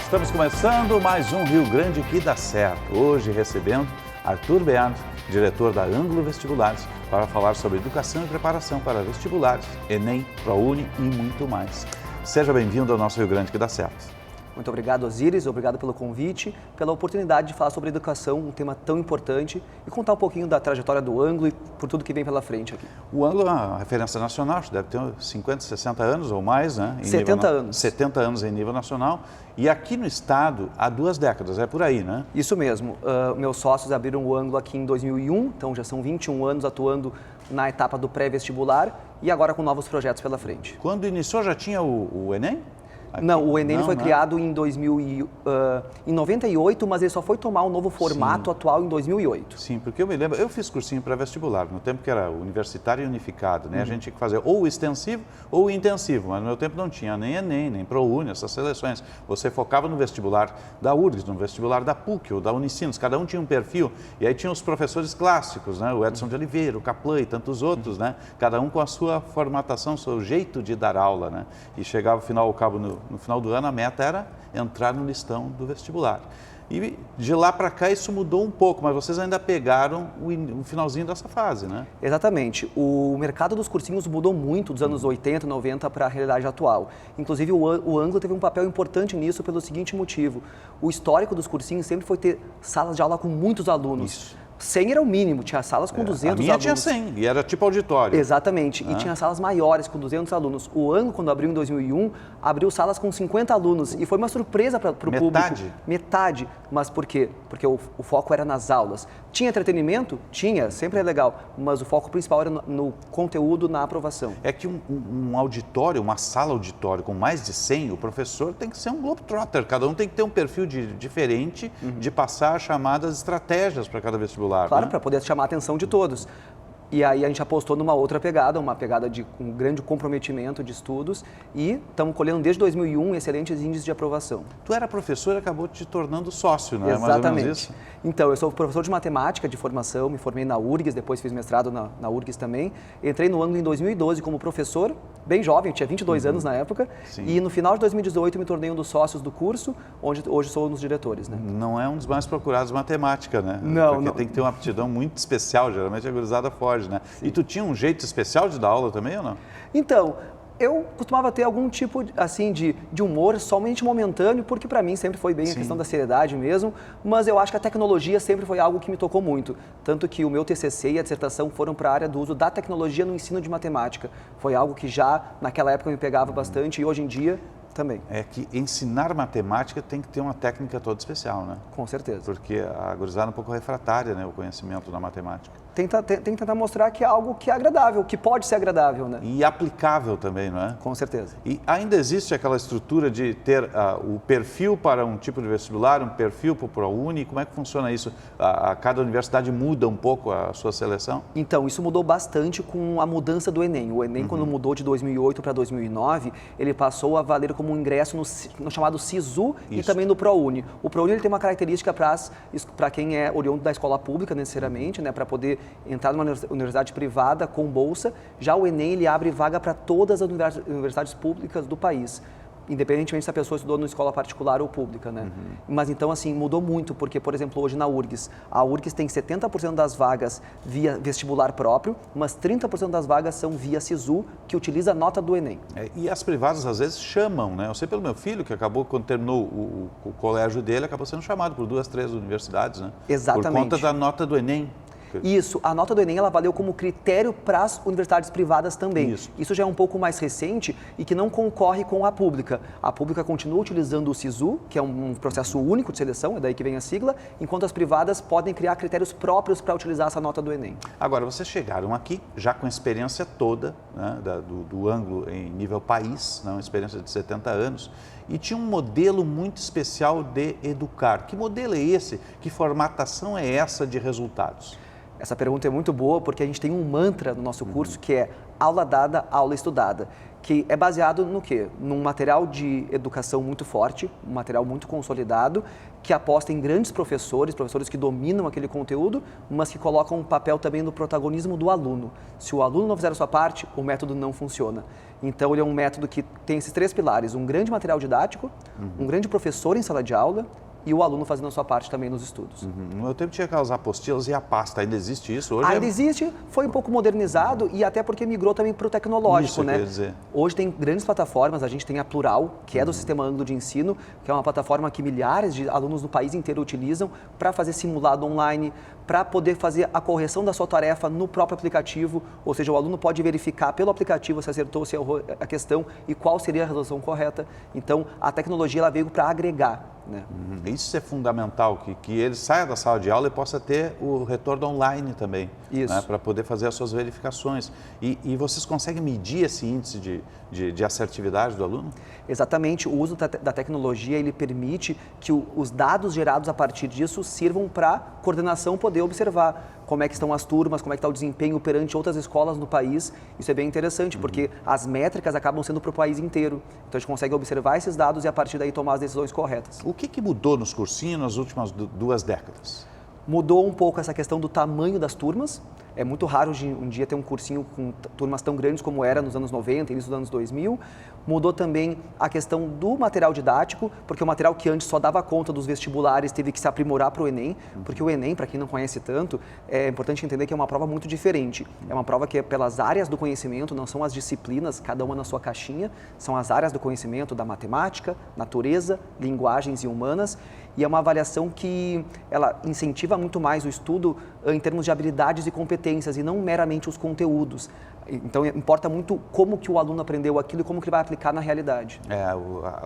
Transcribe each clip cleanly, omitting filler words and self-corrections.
Estamos começando mais um Rio Grande que dá certo. Hoje recebendo Arthur Berno, diretor da Ângulo Vestibulares, para falar sobre educação e preparação para vestibulares, Enem, ProUni e muito mais. Seja bem-vindo ao nosso Rio Grande que dá certo. Muito obrigado, Osiris, obrigado pelo convite, pela oportunidade de falar sobre educação, um tema tão importante, e contar um pouquinho da trajetória do Ângulo e por tudo que vem pela frente aqui. O Ângulo é uma referência nacional, deve ter 50, 60 anos ou mais, né? 70 anos. 70 anos em nível nacional. E aqui no estado, há 2 décadas, é por aí, né? Isso mesmo. Meus sócios abriram o Ângulo aqui em 2001, então já são 21 anos atuando na etapa do pré-vestibular e agora com novos projetos pela frente. Quando iniciou já tinha o Enem? Aqui? Não, o Enem foi criado em 98, mas ele só foi tomar o novo formato atual em 2008. Sim, porque eu me lembro, eu fiz cursinho pré-vestibular, no tempo que era universitário e unificado, né? A gente tinha que fazer ou o extensivo ou o intensivo, mas no meu tempo não tinha nem Enem, nem ProUni, essas seleções. Você focava no vestibular da URGS, no vestibular da PUC ou da Unicinos, cada um tinha um perfil, e aí tinha os professores clássicos, né? O Edson de Oliveira, o Kaplan e tantos outros, né? Cada um com a sua formatação, seu jeito de dar aula, né? E chegava ao cabo no final do ano, a meta era entrar no listão do vestibular. E de lá para cá isso mudou um pouco, mas vocês ainda pegaram o finalzinho dessa fase, né? Exatamente. O mercado dos cursinhos mudou muito dos anos 80, 90 para a realidade atual. Inclusive o Ângulo teve um papel importante nisso pelo seguinte motivo. O histórico dos cursinhos sempre foi ter salas de aula com muitos alunos. Isso. 100 era o mínimo, tinha salas com 200 alunos. A minha tinha 100 e era tipo auditório. Exatamente, e tinha salas maiores com 200 alunos. O Ângulo, quando abriu em 2001, abriu salas com 50 alunos e foi uma surpresa para o público. Metade. Mas por quê? Porque o foco era nas aulas. Tinha entretenimento? Tinha, sempre é legal, mas o foco principal era no conteúdo, na aprovação. É que um auditório, uma sala auditório com mais de 100, o professor tem que ser um globetrotter, cada um tem que ter um perfil diferente de passar chamadas estratégias para cada vestibular. Claro, né? para poder chamar a atenção de todos. E aí a gente apostou numa outra pegada, uma pegada de um grande comprometimento de estudos e estamos colhendo desde 2001 excelentes índices de aprovação. Tu era professor e acabou te tornando sócio, não é? Exatamente. Mais ou menos isso? Então, eu sou professor de matemática de formação, me formei na URGS, depois fiz mestrado na URGS também. Entrei no Ângulo em 2012 como professor, bem jovem, eu tinha 22 anos na época. Sim. E no final de 2018 me tornei um dos sócios do curso, onde hoje sou um dos diretores. Né? Não é um dos mais procurados matemática, né? Não, Porque tem que ter uma aptidão muito especial, geralmente a gurizada foge, né? Sim. E tu tinha um jeito especial de dar aula também ou não? Então, eu costumava ter algum tipo assim, de humor somente momentâneo, porque para mim sempre foi bem a questão da seriedade mesmo, mas eu acho que a tecnologia sempre foi algo que me tocou muito. Tanto que o meu TCC e a dissertação foram para a área do uso da tecnologia no ensino de matemática. Foi algo que já naquela época me pegava bastante e hoje em dia também. É que ensinar matemática tem que ter uma técnica toda especial, né? Com certeza. Porque a gurizada é um pouco refratária, né? O conhecimento da matemática. Tem que tentar mostrar que é algo que é agradável, que pode ser agradável, né? E aplicável também, não é? Com certeza. E ainda existe aquela estrutura de ter o perfil para um tipo de vestibular, um perfil para o ProUni, como é que funciona isso? Cada universidade muda um pouco a sua seleção? Então, isso mudou bastante com a mudança do Enem. O Enem, quando mudou de 2008 para 2009, ele passou a valer como um ingresso no chamado SISU e também no ProUni. O ProUni ele tem uma característica para quem é oriundo da escola pública, necessariamente, né, para poder entrar numa universidade privada com bolsa. Já o Enem ele abre vaga para todas as universidades públicas do país, independentemente se a pessoa estudou numa escola particular ou pública, né? Mas então, assim, mudou muito, porque, por exemplo, hoje na URGS, a URGS tem 70% das vagas via vestibular próprio, mas 30% das vagas são via SISU, que utiliza a nota do Enem. E as privadas, às vezes, chamam, né? Eu sei pelo meu filho, que acabou, quando terminou o colégio dele, acabou sendo chamado por 2, 3 universidades, né? Exatamente. Por conta da nota do Enem. Isso, a nota do Enem ela valeu como critério para as universidades privadas também. Isso já é um pouco mais recente e que não concorre com a pública. A pública continua utilizando o SISU, que é um processo único de seleção, é daí que vem a sigla, enquanto as privadas podem criar critérios próprios para utilizar essa nota do Enem. Agora, vocês chegaram aqui já com a experiência toda, né, do Ângulo em nível país, né, uma experiência de 70 anos, e tinha um modelo muito especial de educar. Que modelo é esse? Que formatação é essa de resultados? Essa pergunta é muito boa porque a gente tem um mantra no nosso curso que é aula dada, aula estudada, que é baseado no quê? Num material de educação muito forte, um material muito consolidado, que aposta em grandes professores que dominam aquele conteúdo, mas que colocam um papel também no protagonismo do aluno. Se o aluno não fizer a sua parte, o método não funciona. Então, ele é um método que tem esses 3 pilares: um grande material didático, um grande professor em sala de aula e o aluno fazendo a sua parte também nos estudos. No meu tempo tinha aquelas apostilas e a pasta, ainda existe isso? Hoje Ainda existe, foi um pouco modernizado e até porque migrou também para o tecnológico, Isso, né? quer dizer. Hoje tem grandes plataformas, a gente tem a Plural, que é do Sistema Anglo de Ensino, que é uma plataforma que milhares de alunos no país inteiro utilizam para fazer simulado online, para poder fazer a correção da sua tarefa no próprio aplicativo, ou seja, o aluno pode verificar pelo aplicativo se acertou, se errou a questão e qual seria a resolução correta. Então, a tecnologia ela veio para agregar, né? Isso é fundamental, que ele saia da sala de aula e possa ter o retorno online também, Isso. né, para poder fazer as suas verificações. E vocês conseguem medir esse índice de assertividade do aluno? Exatamente, o uso da tecnologia ele permite que os dados gerados a partir disso sirvam para a coordenação poder observar como é que estão as turmas, como é que está o desempenho perante outras escolas no país. Isso é bem interessante, porque as métricas acabam sendo para o país inteiro. Então, a gente consegue observar esses dados e, a partir daí, tomar as decisões corretas. O que mudou nos cursinhos nas últimas 2 décadas? Mudou um pouco essa questão do tamanho das turmas. É muito raro um dia ter um cursinho com turmas tão grandes como era nos anos 90, início dos anos 2000. Mudou também a questão do material didático, porque o material que antes só dava conta dos vestibulares teve que se aprimorar para o Enem, porque o Enem, para quem não conhece tanto, é importante entender que é uma prova muito diferente. É uma prova que é pelas áreas do conhecimento, não são as disciplinas, cada uma na sua caixinha, são as áreas do conhecimento da matemática, natureza, linguagens e humanas, e é uma avaliação que ela incentiva muito mais o estudo em termos de habilidades e competências e não meramente os conteúdos. Então, importa muito como que o aluno aprendeu aquilo e como que ele vai aplicar na realidade.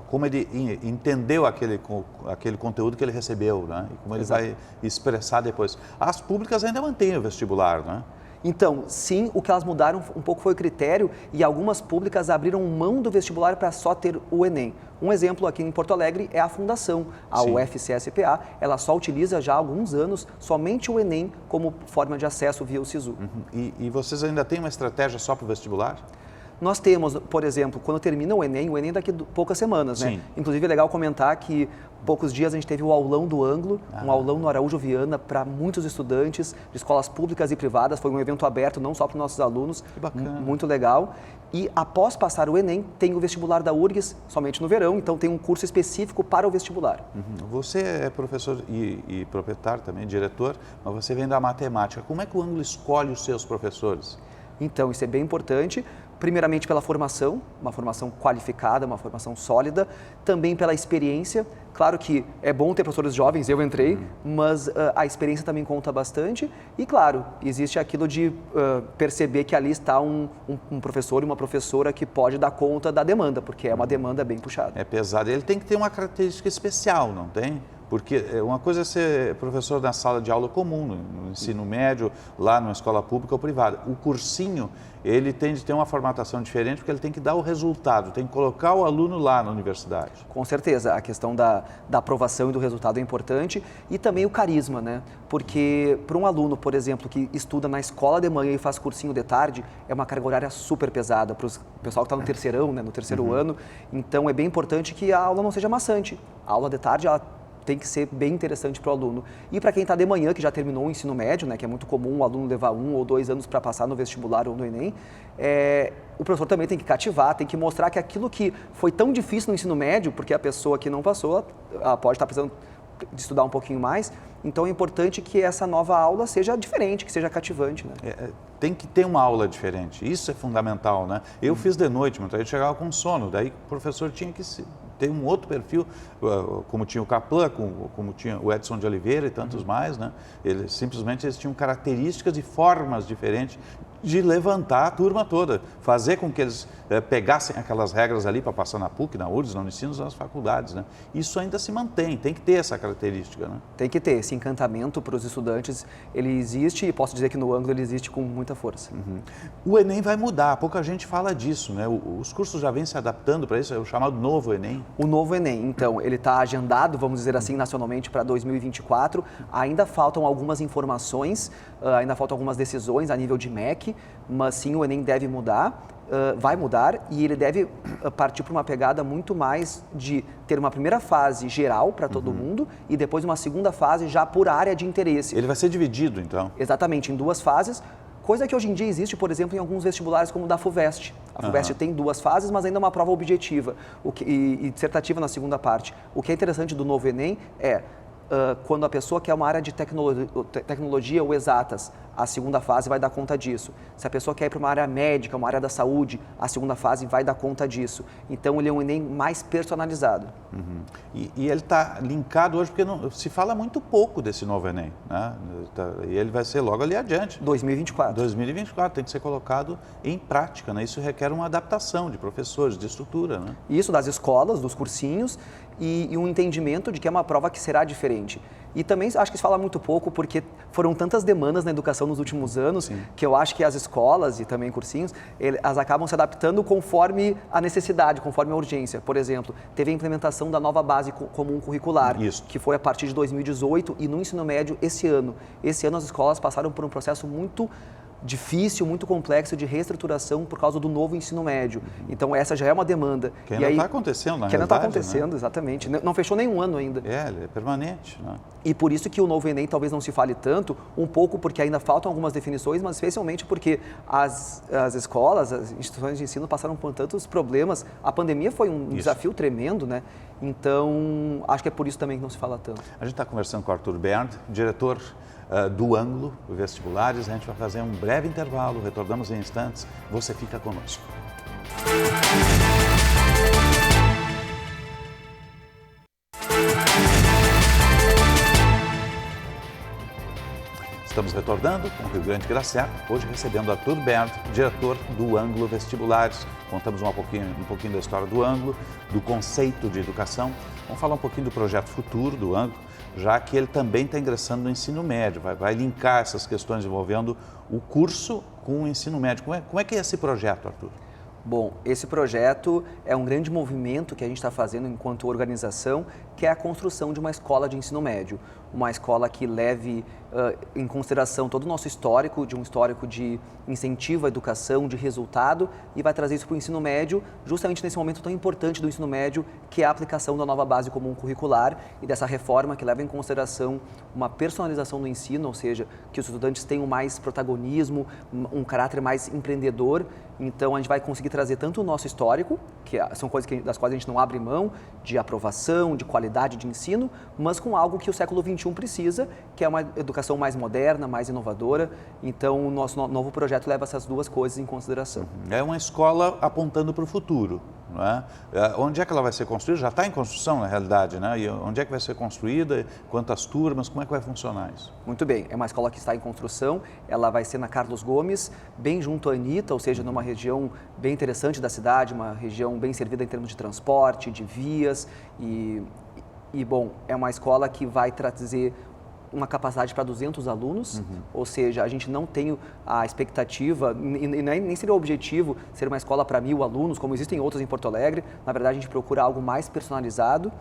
Como ele entendeu aquele conteúdo que ele recebeu, né? E como ele Exato. vai expressar depois. As públicas ainda mantêm o vestibular, né? Então, sim, o que elas mudaram um pouco foi o critério e algumas públicas abriram mão do vestibular para só ter o Enem. Um exemplo aqui em Porto Alegre é a Fundação, a Sim. UFCSPA, ela só utiliza já há alguns anos somente o Enem como forma de acesso via o SISU. E vocês ainda têm uma estratégia só para o vestibular? Nós temos, por exemplo, quando termina o Enem daqui a poucas semanas, né? Sim. Inclusive é legal comentar que poucos dias a gente teve o aulão do Anglo, um aulão no Araújo Viana para muitos estudantes de escolas públicas e privadas. Foi um evento aberto não só para os nossos alunos, Que bacana. muito legal. E após passar o Enem, tem o vestibular da URGS, somente no verão, então tem um curso específico para o vestibular. Você é professor e proprietário também, diretor, mas você vem da matemática. Como é que o Anglo escolhe os seus professores? Então, isso é bem importante, primeiramente pela formação, uma formação qualificada, uma formação sólida, também pela experiência. Claro que é bom ter professores jovens, eu entrei, mas a experiência também conta bastante. E, claro, existe aquilo de perceber que ali está um professor e uma professora que pode dar conta da demanda, porque é uma demanda bem puxada. É pesado. Ele tem que ter uma característica especial, não tem? Porque uma coisa é ser professor na sala de aula comum, no ensino médio, lá numa escola pública ou privada. O cursinho, ele tem de ter uma formatação diferente, porque ele tem que dar o resultado, tem que colocar o aluno lá na universidade. Com certeza, a questão da aprovação e do resultado é importante e também o carisma, né? Porque para um aluno, por exemplo, que estuda na escola de manhã e faz cursinho de tarde, é uma carga horária super pesada para o pessoal que está no terceirão, né? No terceiro ano. Então, é bem importante que a aula não seja maçante. A aula de tarde, ela tem que ser bem interessante para o aluno. E para quem está de manhã, que já terminou o ensino médio, né, que é muito comum o aluno levar 1 ou 2 anos para passar no vestibular ou no Enem, o professor também tem que cativar, tem que mostrar que aquilo que foi tão difícil no ensino médio, porque a pessoa que não passou, ela pode estar precisando de estudar um pouquinho mais, então é importante que essa nova aula seja diferente, que seja cativante, né? Tem que ter uma aula diferente, isso é fundamental, né? Eu fiz de noite, muita gente chegava com sono, daí o professor tinha que ter um outro perfil, como tinha o Kaplan, como tinha o Edson de Oliveira e tantos mais, né? Eles tinham características e formas diferentes de levantar a turma toda, fazer com que eles pegassem aquelas regras ali para passar na PUC, na URGS, na Unicinos, nas faculdades, né? Isso ainda se mantém, tem que ter essa característica, né? Tem que ter esse encantamento para os estudantes, ele existe e posso dizer que no Anglo ele existe com muita força. O Enem vai mudar, pouca gente fala disso, né? Os cursos já vêm se adaptando para isso, é o chamado novo Enem. O novo Enem, então, ele está agendado, vamos dizer assim, nacionalmente para 2024. Ainda faltam algumas informações, ainda faltam algumas decisões a nível de MEC, choque, mas sim o Enem deve mudar, vai mudar e ele deve partir para uma pegada muito mais de ter uma primeira fase geral para todo mundo e depois uma segunda fase já por área de interesse. Ele vai ser dividido, então? Exatamente, em 2 fases, coisa que hoje em dia existe, por exemplo, em alguns vestibulares como o da FUVEST. A FUVEST tem 2 fases, mas ainda é uma prova objetiva e dissertativa na segunda parte. O que é interessante do novo Enem é quando a pessoa quer uma área de tecnologia ou exatas, a segunda fase vai dar conta disso. Se a pessoa quer ir para uma área médica, uma área da saúde, a segunda fase vai dar conta disso. Então, ele é um Enem mais personalizado. E ele está linkado hoje, porque se fala muito pouco desse novo Enem, né? E ele vai ser logo ali adiante. 2024. 2024, tem que ser colocado em prática, né? Isso requer uma adaptação de professores, de estrutura, né? Isso das escolas, dos cursinhos e um entendimento de que é uma prova que será diferente. E também acho que se fala muito pouco porque foram tantas demandas na educação nos últimos anos que eu acho que as escolas e também cursinhos, elas acabam se adaptando conforme a necessidade, conforme a urgência. Por exemplo, teve a implementação da nova base comum curricular, que foi a partir de 2018 e no ensino médio esse ano. Esse ano as escolas passaram por um processo muito difícil, muito complexo de reestruturação por causa do novo ensino médio. Então, essa já é uma demanda. Que ainda está acontecendo, na realidade. Que ainda está acontecendo, exatamente. Não fechou nenhum ano ainda. Ele é permanente, né? E por isso que o novo Enem talvez não se fale tanto, um pouco porque ainda faltam algumas definições, mas especialmente porque as escolas, as instituições de ensino passaram por tantos problemas. A pandemia foi um desafio tremendo, né? Então, acho que é por isso também que não se fala tanto. A gente está conversando com o Arthur Bernd, diretor do Ângulo Vestibulares. A gente vai fazer um breve intervalo, retornamos em instantes. Você fica conosco. Estamos retornando com o Rio Grande Graciá, hoje recebendo Arthur Bernd, diretor do Ângulo Vestibulares. Contamos um pouquinho da história do Ângulo, do conceito de educação. Vamos falar um pouquinho do projeto futuro do Ângulo, já que ele também está ingressando no ensino médio, vai linkar essas questões envolvendo o curso com o ensino médio. Como é que é esse projeto, Arthur? Bom, esse projeto é um grande movimento que a gente está fazendo enquanto organização, que é a construção de uma escola de ensino médio. Uma escola que leve em consideração todo o nosso histórico, de um histórico de incentivo à educação, de resultado, e vai trazer isso para o ensino médio, justamente nesse momento tão importante do ensino médio, que é a aplicação da nova base comum curricular e dessa reforma que leva em consideração uma personalização do ensino, ou seja, que os estudantes tenham mais protagonismo, um caráter mais empreendedor. Então, a gente vai conseguir trazer tanto o nosso histórico, que são coisas das quais a gente não abre mão, de aprovação, de qualidade de ensino, mas com algo que o século XXI precisa, que é uma educação mais moderna, mais inovadora. Então, o nosso novo projeto leva essas duas coisas em consideração. É uma escola apontando para o futuro, não é? Onde é que ela vai ser construída? Já está em construção, na realidade, né? E onde é que vai ser construída? Quantas turmas? Como é que vai funcionar isso? Muito bem, é uma escola que está em construção, ela vai ser na Carlos Gomes, bem junto à Anitta, ou seja, numa região bem interessante da cidade, uma região bem servida em termos de transporte, de vias e bom, é uma escola que vai trazer uma capacidade para 200 alunos, ou seja, a gente não tem a expectativa, e nem seria o objetivo ser uma escola para 1.000 alunos, como existem outras em Porto Alegre. Na verdade, a gente procura algo mais personalizado,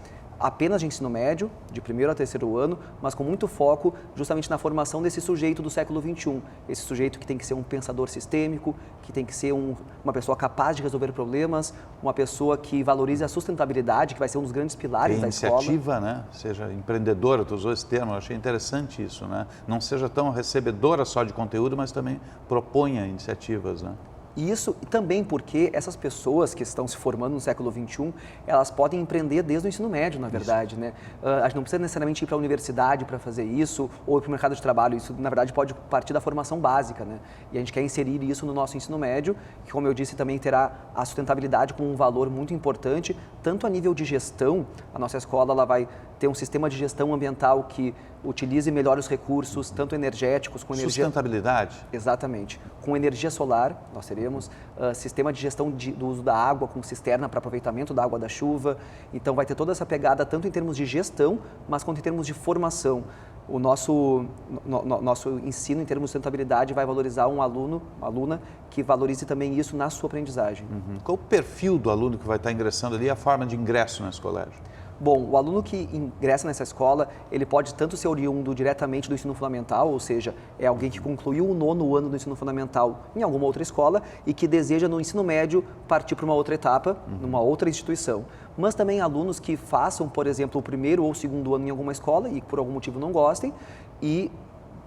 apenas de ensino médio, de 1º a 3º ano, mas com muito foco justamente na formação desse sujeito do século XXI. Esse sujeito que tem que ser um pensador sistêmico, que tem que ser uma pessoa capaz de resolver problemas, uma pessoa que valorize a sustentabilidade, que vai ser um dos grandes pilares da escola. Iniciativa, né? Seja empreendedora, tu usou esse termo, eu achei interessante isso, né? Não seja tão recebedora só de conteúdo, mas também proponha iniciativas, né? Isso e também porque essas pessoas que estão se formando no século XXI, elas podem empreender desde o ensino médio, na verdade, né? A gente não precisa necessariamente ir para a universidade para fazer isso ou ir para o mercado de trabalho. Isso, na verdade, pode partir da formação básica, né? E a gente quer inserir isso no nosso ensino médio, que, como eu disse, também terá a sustentabilidade como um valor muito importante, tanto a nível de gestão. A nossa escola ela vai ter um sistema de gestão ambiental que utilize melhor os recursos, tanto energéticos, com energia... Sustentabilidade? Exatamente. Com energia solar, nós teremos sistema de gestão do uso da água, com cisterna para aproveitamento da água da chuva. Então, vai ter toda essa pegada, tanto em termos de gestão, mas quanto em termos de formação. O nosso ensino, em termos de sustentabilidade, vai valorizar um aluno, uma aluna, que valorize também isso na sua aprendizagem. Qual o perfil do aluno que vai estar ingressando ali, a forma de ingresso nesse colégio? Bom, o aluno que ingressa nessa escola, ele pode tanto ser oriundo diretamente do ensino fundamental, ou seja, é alguém que concluiu o 9º ano do ensino fundamental em alguma outra escola e que deseja no ensino médio partir para uma outra etapa, numa outra instituição. Mas também alunos que façam, por exemplo, o 1º ou 2º ano em alguma escola e por algum motivo não gostem e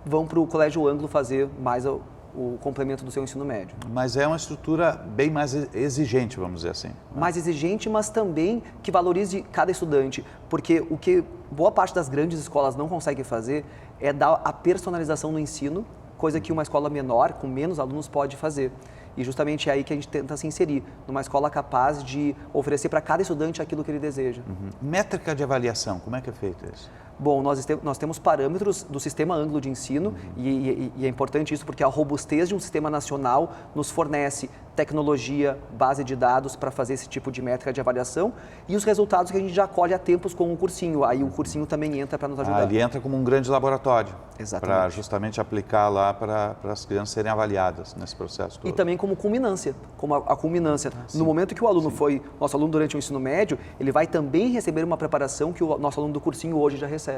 vão para o Colégio Ângulo fazer mais o complemento do seu ensino médio. Mas é uma estrutura bem mais exigente, vamos dizer assim. Né? Mais exigente, mas também que valorize cada estudante, porque o que boa parte das grandes escolas não consegue fazer é dar a personalização no ensino, coisa que uma escola menor, com menos alunos, pode fazer. E justamente é aí que a gente tenta se inserir, numa escola capaz de oferecer para cada estudante aquilo que ele deseja. Métrica de avaliação, como é que é feito isso? Bom, nós temos parâmetros do sistema Ângulo de ensino e é importante isso porque a robustez de um sistema nacional nos fornece tecnologia, base de dados para fazer esse tipo de métrica de avaliação e os resultados que a gente já colhe há tempos com o cursinho. Aí o cursinho também entra para nos ajudar. Ele entra como um grande laboratório. Exatamente. Para justamente aplicar lá para as crianças serem avaliadas nesse processo todo. E também como culminância, como a culminância. No momento que o aluno foi nosso aluno durante o ensino médio, ele vai também receber uma preparação que o nosso aluno do cursinho hoje já recebe.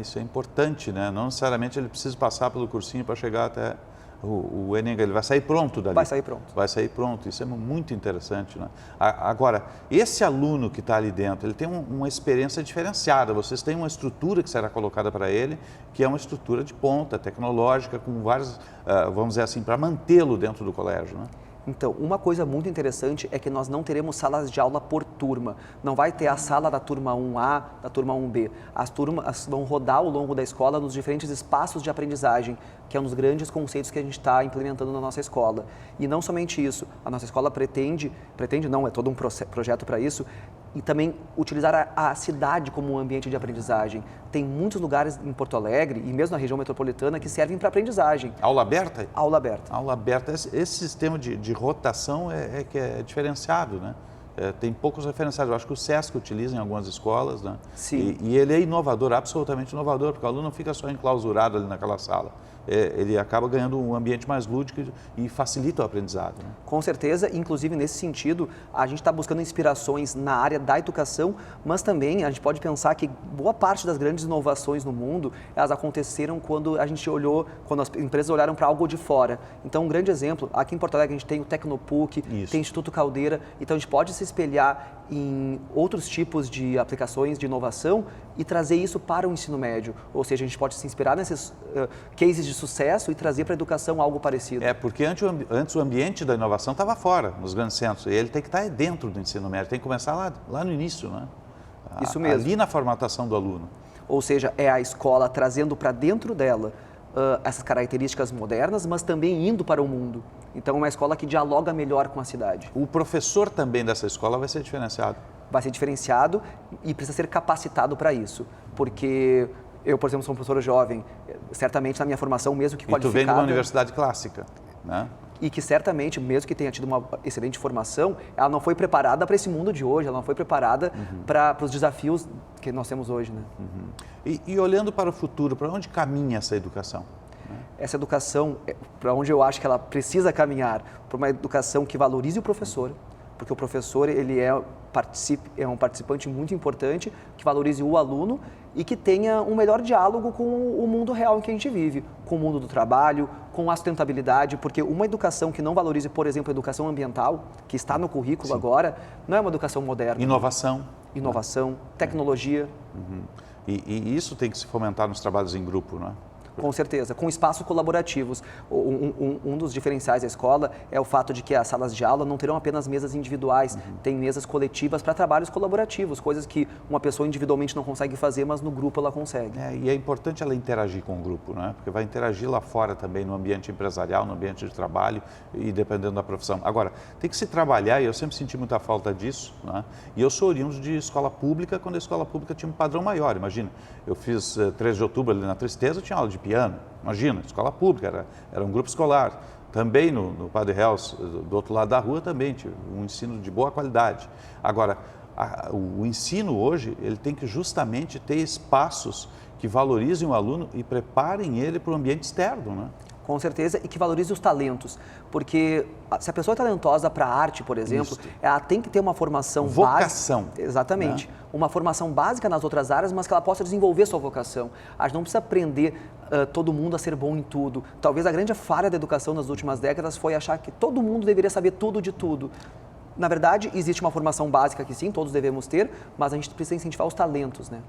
Isso é importante, né? Não necessariamente ele precisa passar pelo cursinho para chegar até o Enem, ele vai sair pronto dali. Vai sair pronto. Vai sair pronto, isso é muito interessante, né? Agora, esse aluno que está ali dentro, ele tem uma experiência diferenciada, vocês têm uma estrutura que será colocada para ele, que é uma estrutura de ponta, tecnológica, com vários, vamos dizer assim, para mantê-lo dentro do colégio, né? Então, uma coisa muito interessante é que nós não teremos salas de aula por turma. Não vai ter a sala da turma 1A, da turma 1B. As turmas vão rodar ao longo da escola nos diferentes espaços de aprendizagem, que é um dos grandes conceitos que a gente está implementando na nossa escola. E não somente isso, a nossa escola pretende não, é todo um projeto para isso, e também utilizar a cidade como um ambiente de aprendizagem. Tem muitos lugares em Porto Alegre e mesmo na região metropolitana que servem para aprendizagem. Aula aberta? Aula aberta. Aula aberta. Esse sistema de rotação que é diferenciado, né? Tem poucos referenciais. Eu acho que o SESC utiliza em algumas escolas, né? Sim. E ele é inovador, absolutamente inovador, porque o aluno não fica só enclausurado ali naquela sala. Ele acaba ganhando um ambiente mais lúdico e facilita o aprendizado. Né? Com certeza, inclusive nesse sentido, a gente está buscando inspirações na área da educação, mas também a gente pode pensar que boa parte das grandes inovações no mundo, elas aconteceram quando a gente olhou, quando as empresas olharam para algo de fora. Então, um grande exemplo, aqui em Porto Alegre a gente tem o Tecnopuc, tem o Instituto Caldeira, então a gente pode se espelhar em outros tipos de aplicações de inovação e trazer isso para o ensino médio. Ou seja, a gente pode se inspirar nesses cases de sucesso e trazer para a educação algo parecido. Porque antes o ambiente da inovação estava fora, nos grandes centros, e ele tem que estar dentro do ensino médio, tem que começar lá no início, né? Isso mesmo. Ali na formatação do aluno. Ou seja, é a escola trazendo para dentro dela essas características modernas, mas também indo para o mundo. Então, é uma escola que dialoga melhor com a cidade. O professor também dessa escola vai ser diferenciado? Vai ser diferenciado e precisa ser capacitado para isso. Porque eu, por exemplo, sou um professor jovem, certamente na minha formação, mesmo que qualificada... E tu vem de uma universidade clássica, né? E que certamente, mesmo que tenha tido uma excelente formação, ela não foi preparada para esse mundo de hoje, ela não foi preparada para os desafios que nós temos hoje, né? E olhando para o futuro, para onde caminha essa educação? Essa educação, para onde eu acho que ela precisa caminhar, para uma educação que valorize o professor, porque o professor ele é um participante muito importante, que valorize o aluno e que tenha um melhor diálogo com o mundo real em que a gente vive, com o mundo do trabalho, com a sustentabilidade, porque uma educação que não valorize, por exemplo, a educação ambiental, que está no currículo agora, não é uma educação moderna. Inovação, tecnologia. E isso tem que se fomentar nos trabalhos em grupo, não é? Com certeza, com espaços colaborativos. Um dos diferenciais da escola é o fato de que as salas de aula não terão apenas mesas individuais, tem mesas coletivas para trabalhos colaborativos, coisas que uma pessoa individualmente não consegue fazer, mas no grupo ela consegue. E é importante ela interagir com o grupo, né? Porque vai interagir lá fora também, no ambiente empresarial, no ambiente de trabalho e dependendo da profissão. Agora, tem que se trabalhar, e eu sempre senti muita falta disso, né? E eu sou oriundo de escola pública, quando a escola pública tinha um padrão maior, imagina. Eu fiz 13 de outubro ali na Tristeza, tinha aula de piano, imagina, escola pública, era um grupo escolar. Também no Padre Reus, do outro lado da rua, também tive um ensino de boa qualidade. Agora, o ensino hoje, ele tem que justamente ter espaços que valorizem o aluno e preparem ele para o ambiente externo, né? Com certeza, e que valorize os talentos, porque se a pessoa é talentosa para arte, por exemplo, ela tem que ter uma formação vocação, básica. Exatamente. Né? Uma formação básica nas outras áreas, mas que ela possa desenvolver sua vocação. A gente não precisa aprender todo mundo a ser bom em tudo. Talvez a grande falha da educação nas últimas décadas foi achar que todo mundo deveria saber tudo de tudo. Na verdade, existe uma formação básica que sim, todos devemos ter, mas a gente precisa incentivar os talentos, né?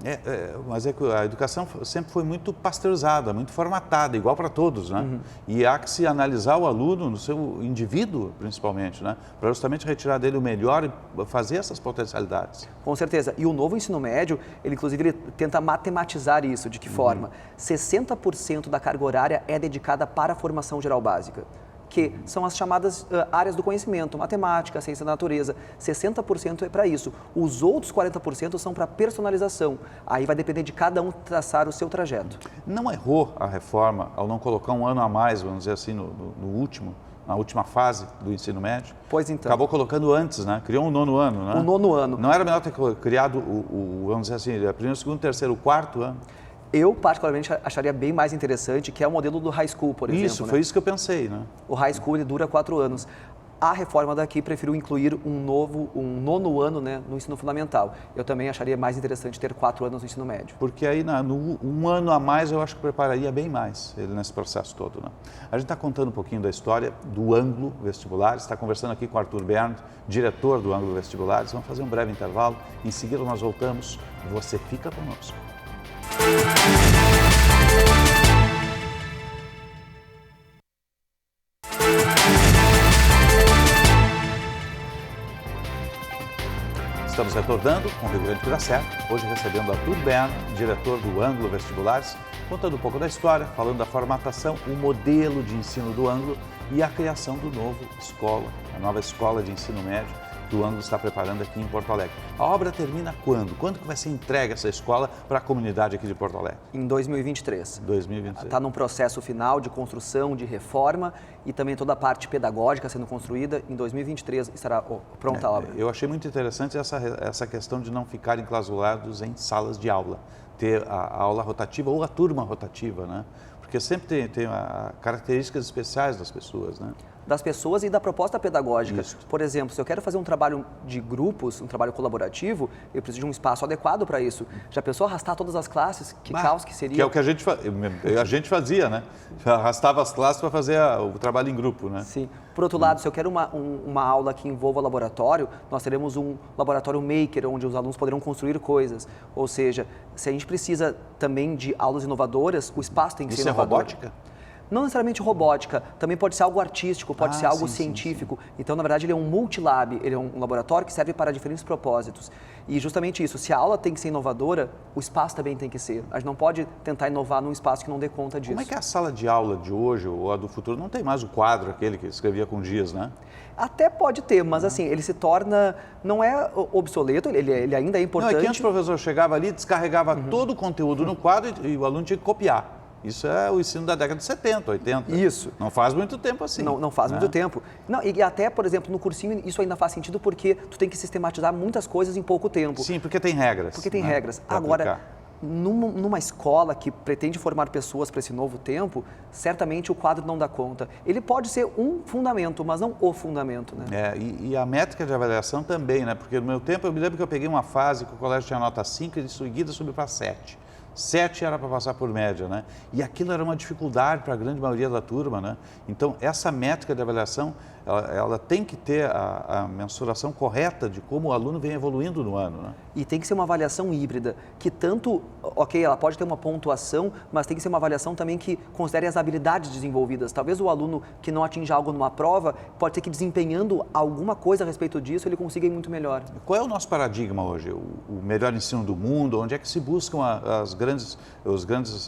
Mas é que a educação sempre foi muito pasteurizada, muito formatada, igual para todos, né? Uhum. E há que se analisar o aluno, no seu indivíduo, principalmente, né? Para justamente retirar dele o melhor e fazer essas potencialidades. Com certeza. E o novo ensino médio, ele inclusive ele tenta matematizar isso. De que forma? 60% da carga horária é dedicada para a formação geral básica, que são as chamadas áreas do conhecimento, matemática, ciência da natureza. 60% é para isso. Os outros 40% são para personalização. Aí vai depender de cada um traçar o seu trajeto. Não errou a reforma ao não colocar um ano a mais, vamos dizer assim, na última fase do ensino médio? Pois então. Acabou colocando antes, né? Criou um 9º ano, né? O 9º ano. Não era melhor ter criado vamos dizer assim, primeiro, segundo, terceiro, quarto ano? Eu, particularmente, acharia bem mais interessante, que é o modelo do high school, por exemplo. Isso, foi isso que eu pensei, né? O high school ele dura 4 anos. A reforma daqui preferiu incluir um 9º ano, né, no ensino fundamental. Eu também acharia mais interessante ter 4 anos no ensino médio. Porque aí, um ano a mais, eu acho que prepararia bem mais ele nesse processo todo, né? A gente está contando um pouquinho da história do Anglo Vestibulares, está conversando aqui com o Arthur Berndt, diretor do Anglo Vestibulares. Vamos fazer um breve intervalo, em seguida nós voltamos. Você fica conosco. Estamos retornando com o Rio Grande do Sul, hoje recebendo Arthur Berndt, diretor do Anglo Vestibulares, contando um pouco da história, falando da formatação, o modelo de ensino do Anglo e a criação do novo escola, a nova escola de ensino médio que o Anglo está preparando aqui em Porto Alegre. A obra termina quando? Quando que vai ser entregue essa escola para a comunidade aqui de Porto Alegre? Em 2023. 2023. Está num processo final de construção, de reforma e também toda a parte pedagógica sendo construída. Em 2023 estará pronta a obra. Eu achei muito interessante essa questão de não ficar enclausurados em salas de aula, ter a aula rotativa ou a turma rotativa, né? Porque sempre tem características especiais das pessoas, né? Das pessoas e da proposta pedagógica. Isso. Por exemplo, se eu quero fazer um trabalho de grupos, um trabalho colaborativo, eu preciso de um espaço adequado para isso. Já pensou arrastar todas as classes? Que caos que seria? Que é o que a gente fazia, né? Arrastava as classes para fazer o trabalho em grupo, né? Sim. Por outro lado, se eu quero uma aula que envolva laboratório, nós teremos um laboratório maker, onde os alunos poderão construir coisas. Ou seja, se a gente precisa também de aulas inovadoras, o espaço tem que ser inovador. Isso é robótica? Não necessariamente robótica, também pode ser algo artístico, pode ser algo científico. Sim. Então, na verdade, ele é um multilab, ele é um laboratório que serve para diferentes propósitos. E justamente isso, se a aula tem que ser inovadora, o espaço também tem que ser. A gente não pode tentar inovar num espaço que não dê conta disso. Como é que é a sala de aula de hoje ou a do futuro? Não tem mais o quadro aquele que escrevia com giz, né? Até pode ter, mas assim, ele se torna, não é obsoleto, ele ainda é importante. Não, é que antes o professor chegava ali, descarregava todo o conteúdo no quadro e o aluno tinha que copiar. Isso é o ensino da década de 70, 80. Isso. Não faz muito tempo assim. Não faz muito tempo. Não, e até, por exemplo, no cursinho isso ainda faz sentido porque tu tem que sistematizar muitas coisas em pouco tempo. Sim, porque tem regras. Porque tem regras. Agora, numa escola que pretende formar pessoas para esse novo tempo, certamente o quadro não dá conta. Ele pode ser um fundamento, mas não o fundamento, né? E a métrica de avaliação também, né? Porque no meu tempo eu me lembro que eu peguei uma fase que o colégio tinha nota 5 e de seguida subiu para 7. 7 era para passar por média, né? E aquilo era uma dificuldade para a grande maioria da turma, né? Então, essa métrica de avaliação, ela tem que ter a mensuração correta de como o aluno vem evoluindo no ano, né? E tem que ser uma avaliação híbrida, que tanto, ela pode ter uma pontuação, mas tem que ser uma avaliação também que considere as habilidades desenvolvidas. Talvez o aluno que não atinja algo numa prova, pode ser que desempenhando alguma coisa a respeito disso, ele consiga ir muito melhor. Qual é o nosso paradigma hoje? O melhor ensino do mundo? Onde é que se buscam as grandes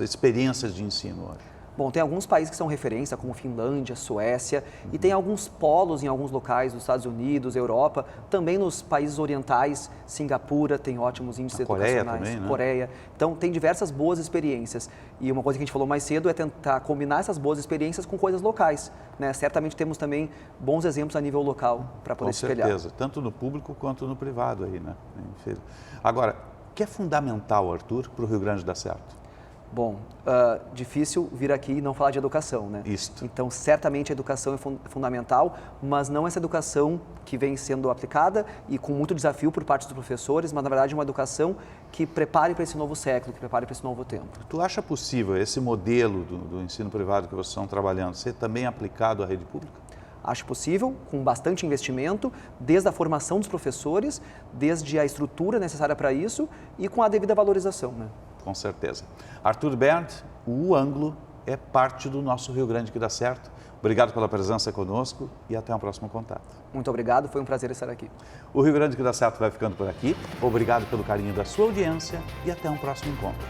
experiências de ensino hoje? Bom, tem alguns países que são referência, como Finlândia, Suécia, e tem alguns polos em alguns locais dos Estados Unidos, Europa, também nos países orientais, Singapura tem ótimos índices educacionais, Coreia também, né? Coreia. Então, tem diversas boas experiências. E uma coisa que a gente falou mais cedo é tentar combinar essas boas experiências com coisas locais, né? Certamente temos também bons exemplos a nível local para poder espelhar. Com certeza, tanto no público quanto no privado aí, né? Agora, o que é fundamental, Arthur, para o Rio Grande dar certo? Bom, difícil vir aqui e não falar de educação, né? Isto. Então, certamente a educação é fundamental, mas não essa educação que vem sendo aplicada e com muito desafio por parte dos professores, mas na verdade uma educação que prepare para esse novo século, que prepare para esse novo tempo. Tu acha possível esse modelo do ensino privado que vocês estão trabalhando ser também aplicado à rede pública? Acho possível, com bastante investimento, desde a formação dos professores, desde a estrutura necessária para isso e com a devida valorização, né? Com certeza. Arthur Berndt, o ângulo é parte do nosso Rio Grande que dá certo. Obrigado pela presença conosco e até um próximo contato. Muito obrigado, foi um prazer estar aqui. O Rio Grande que dá certo vai ficando por aqui. Obrigado pelo carinho da sua audiência e até um próximo encontro.